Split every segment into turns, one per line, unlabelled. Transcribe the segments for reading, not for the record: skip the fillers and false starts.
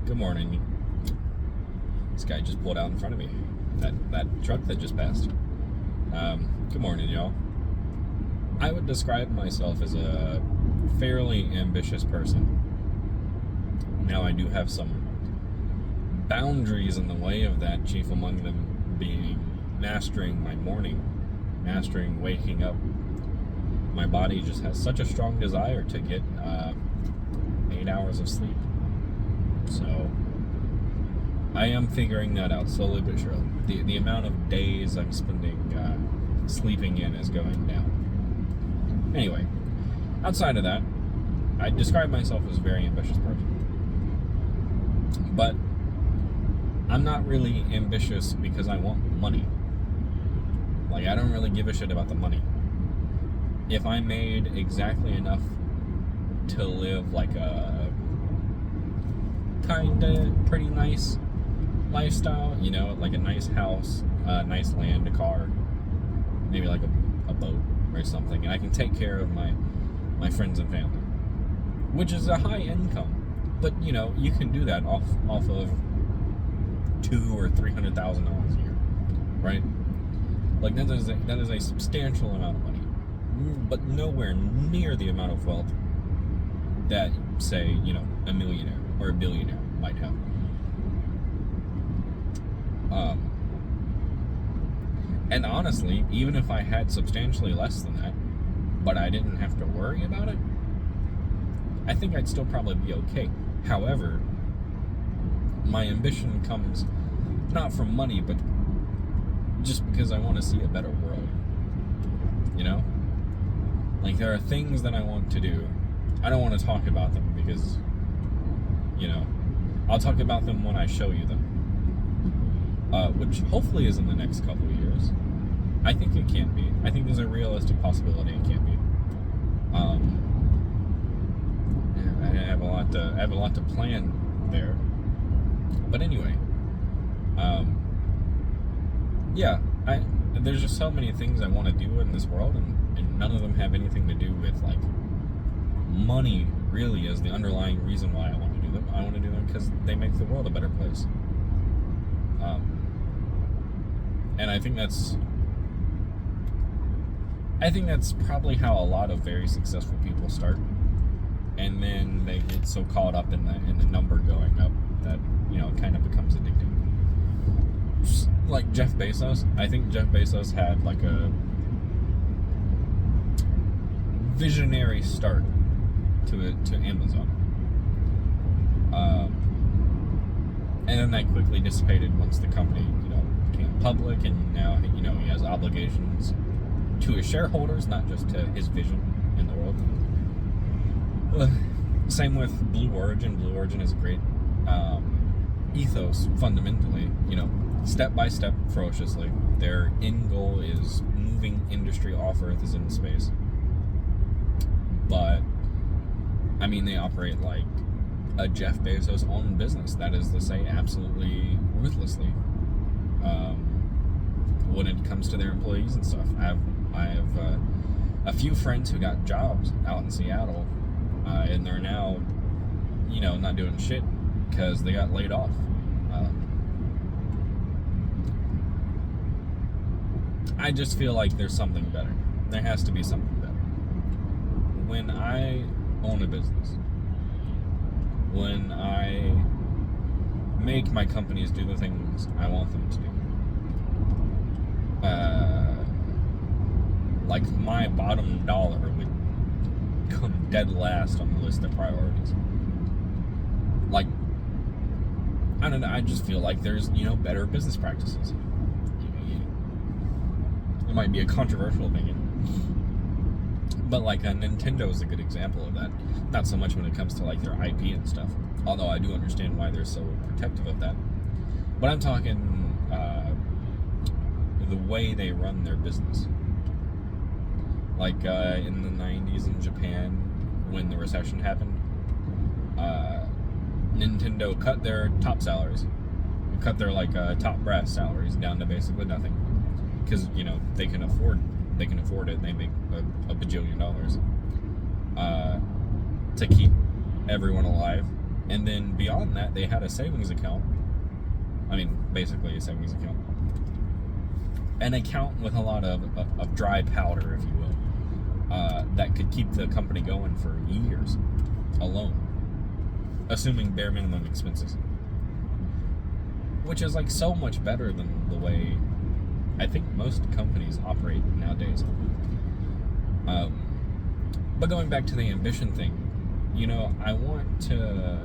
Good morning. This guy just pulled out in front of me. That truck that just passed. Good morning, y'all. I would describe myself as a fairly ambitious person. Now, I do have some boundaries in the way of that, chief among them being mastering my morning, mastering waking up. My body just has such a strong desire to get 8 hours of sleep. So I am figuring that out slowly but surely. The amount of days I'm spending sleeping in is going down. Anyway, outside of that, I describe myself as a very ambitious person. But I'm not really ambitious because I want money. Like, I don't really give a shit about the money. If I made exactly enough to live like a kinda pretty nice lifestyle, you know, like a nice house, nice land, a car, maybe like a boat or something, and I can take care of my friends and family, which is a high income, but you know, you can do that off of $200,000 or $300,000 a year, right? Like that is a substantial amount of money, but nowhere near the amount of wealth that, say, you know, a millionaire or a billionaire might have. And honestly, even if I had substantially less than that, but I didn't have to worry about it, I think I'd still probably be okay. However, my ambition comes not from money, but just because I want to see a better world. You know? Like, there are things that I want to do. I don't want to talk about them because, you know, I'll talk about them when I show you them. Which hopefully is in the next couple of years. I think it can be. I think there's a realistic possibility it can be. I have a lot to plan there. But anyway, yeah, there's just so many things I want to do in this world, and none of them have anything to do with like money. Really, is the underlying reason why I want to do them. I want to do them because they make the world a better place. And I think that's probably how a lot of very successful people start, and then they get so caught up in the number going up that, you know, it kind of becomes addicting. Just like Jeff Bezos, I think Jeff Bezos had like a visionary start to Amazon, and then that quickly dissipated once the company, you know, became public, and now, you know, he has obligations to his shareholders, not just to his vision in the world. Same with Blue Origin. Blue Origin is a great ethos, fundamentally, you know, step by step, ferociously. Their end goal is moving industry off Earth as into space. But, I mean, they operate like a Jeff Bezos owned business. That is to say, absolutely ruthlessly. When it comes to their employees and stuff, I have a few friends who got jobs out in Seattle, and they're now, you know, not doing shit because they got laid off. I just feel like there's something better. There has to be something better. When I own a business, when I make my companies do the things I want them to do, like, my bottom dollar would come dead last on the list of priorities. Like, I don't know, I just feel like there's, you know, better business practices. It might be a controversial opinion, but like Nintendo is a good example of that. Not so much when it comes to like their IP and stuff, although I do understand why they're so protective of that. But I'm talking the way they run their business. Like in the 90s in Japan, when the recession happened, Nintendo cut their top salaries, cut their like top brass salaries down to basically nothing, because, you know, they can afford it. And they make a bajillion dollars to keep everyone alive And then beyond that, they had a savings account. I mean, basically a savings account. An account with a lot of dry powder, if you will, that could keep the company going for years alone, assuming bare minimum expenses. Which is like so much better than the way I think most companies operate nowadays. But going back to the ambition thing, you know, I want to,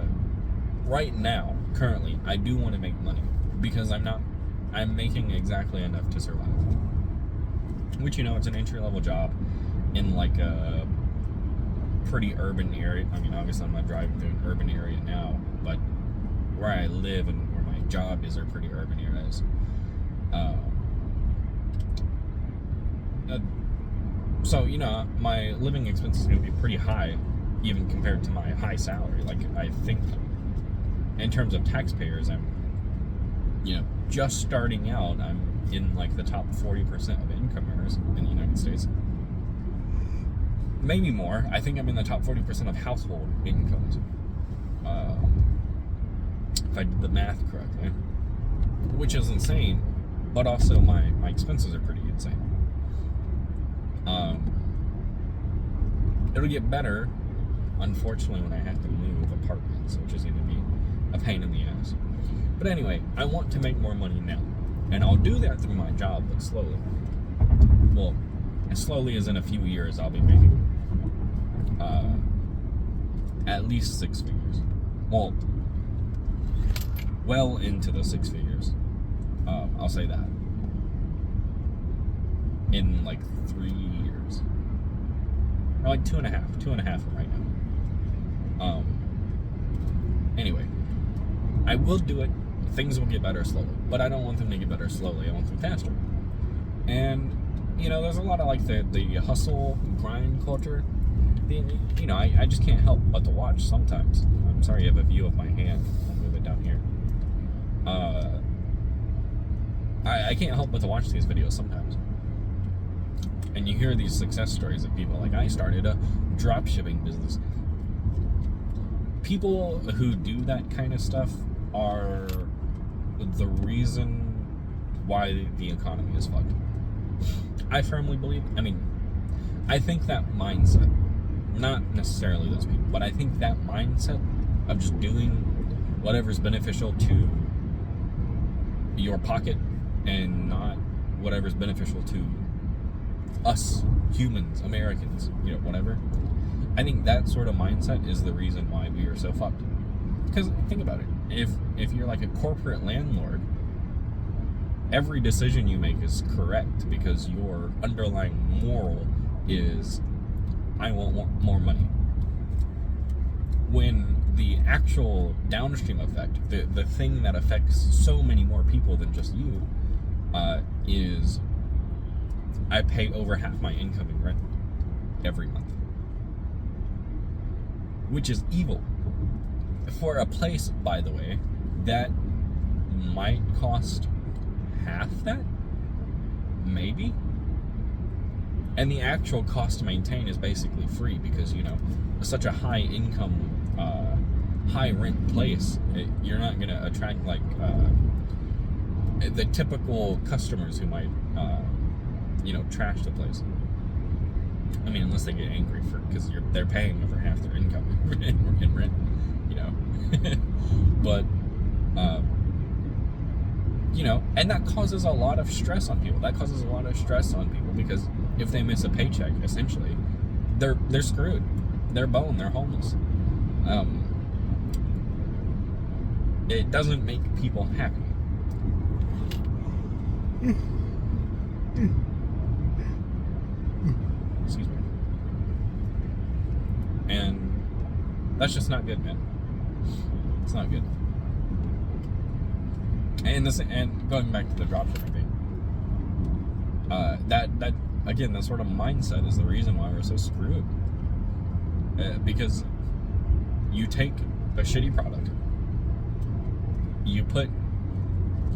right now, currently, I do want to make money because I'm making exactly enough to survive. Which, you know, it's an entry-level job in like a pretty urban area. I mean, obviously I'm not driving through an urban area now, but where I live and where my job is are pretty urban areas. So, you know, my living expenses are going to be pretty high, even compared to my high salary. Like, I think in terms of taxpayers, I'm, you know, just starting out, I'm in like the top 40% of income earners in the United States. Maybe more. I think I'm in the top 40% of household incomes. If I did the math correctly. Which is insane, but also my expenses are pretty insane. It'll get better, unfortunately, when I have to move apartments, which is going to be a pain in the ass. But anyway, I want to make more money now. And I'll do that through my job, but slowly. Well, as slowly as in a few years, I'll be making at least 6 figures. Well into the 6 figures. I'll say that. In like 3 years. Or like 2.5 right now. Anyway, I will do it. Things will get better slowly, but I don't want them to get better slowly. I want them faster. And, you know, there's a lot of like the hustle grind culture. You know, I just can't help but to watch sometimes. I'm sorry you have a view of my hand. I'll move it down here. I can't help but to watch these videos sometimes. And you hear these success stories of people like, I started a drop shipping business. People who do that kind of stuff are the reason why the economy is fucked. I firmly believe, I think that mindset, not necessarily those people, but I think that mindset of just doing whatever's beneficial to your pocket and not whatever's beneficial to us humans, Americans, you know, whatever. I think that sort of mindset is the reason why we are so fucked. Because think about it. If you're like a corporate landlord, every decision you make is correct because your underlying moral is, I want more money. When the actual downstream effect, the thing that affects so many more people than just you, is I pay over half my income in rent every month. Which is evil. For a place, by the way, that might cost half that, maybe. And the actual cost to maintain is basically free because, you know, such a high income, high rent place, you're not going to attract like the typical customers who might, you know, trash the place. I mean, unless they get angry because they're paying over half their income in rent, you know. But you know, and that causes a lot of stress on people. That causes a lot of stress on people because if they miss a paycheck, essentially, they're screwed. They're boned. They're homeless. It doesn't make people happy. Excuse me. And that's just not good, man. It's not good. And going back to the dropshipping thing, that again, that sort of mindset is the reason why we're so screwed. Because you take a shitty product, you put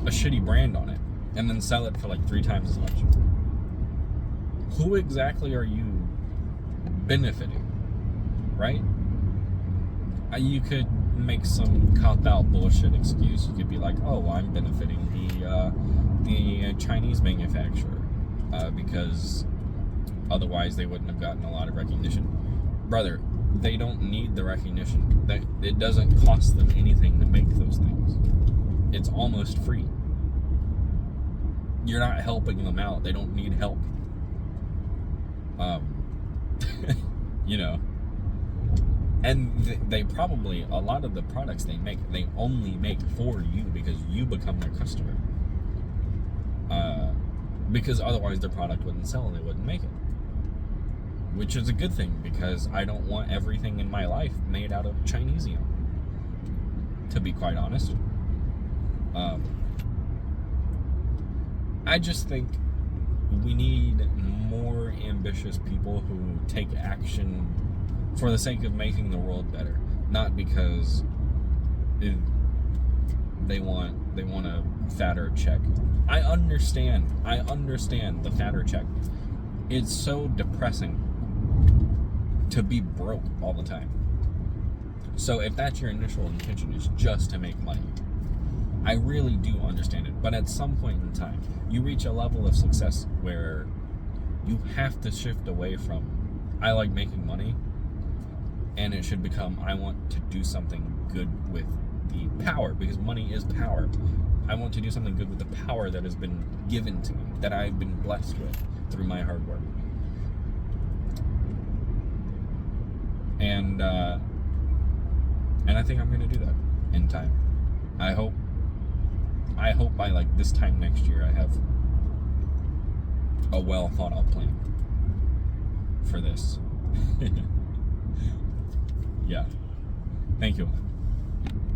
a shitty brand on it, and then sell it for like 3 times as much. Who exactly are you benefiting, right? You could make some cop-out bullshit excuse. You could be like, oh, I'm benefiting the Chinese manufacturer because otherwise they wouldn't have gotten a lot of recognition. Brother, they don't need the recognition. It doesn't cost them anything to make those things. It's almost free. You're not helping them out. They don't need help. You know. And they probably, a lot of the products they make, they only make for you because you become their customer. Because otherwise their product wouldn't sell and they wouldn't make it. Which is a good thing, because I don't want everything in my life made out of Chinesium, to be quite honest. I just think we need more ambitious people who take action for the sake of making the world better, not because they want a fatter check. I understand the fatter check. It's so depressing to be broke all the time. So if that's your initial intention, is just to make money, I really do understand it. But at some point in time, you reach a level of success where you have to shift away from, I like making money, and it should become, I want to do something good with the power, because money is power. I want to do something good with the power that has been given to me, that I've been blessed with through my hard work. And I think I'm going to do that in time. I hope by like this time next year I have a well thought out plan for this. Yeah. Thank you.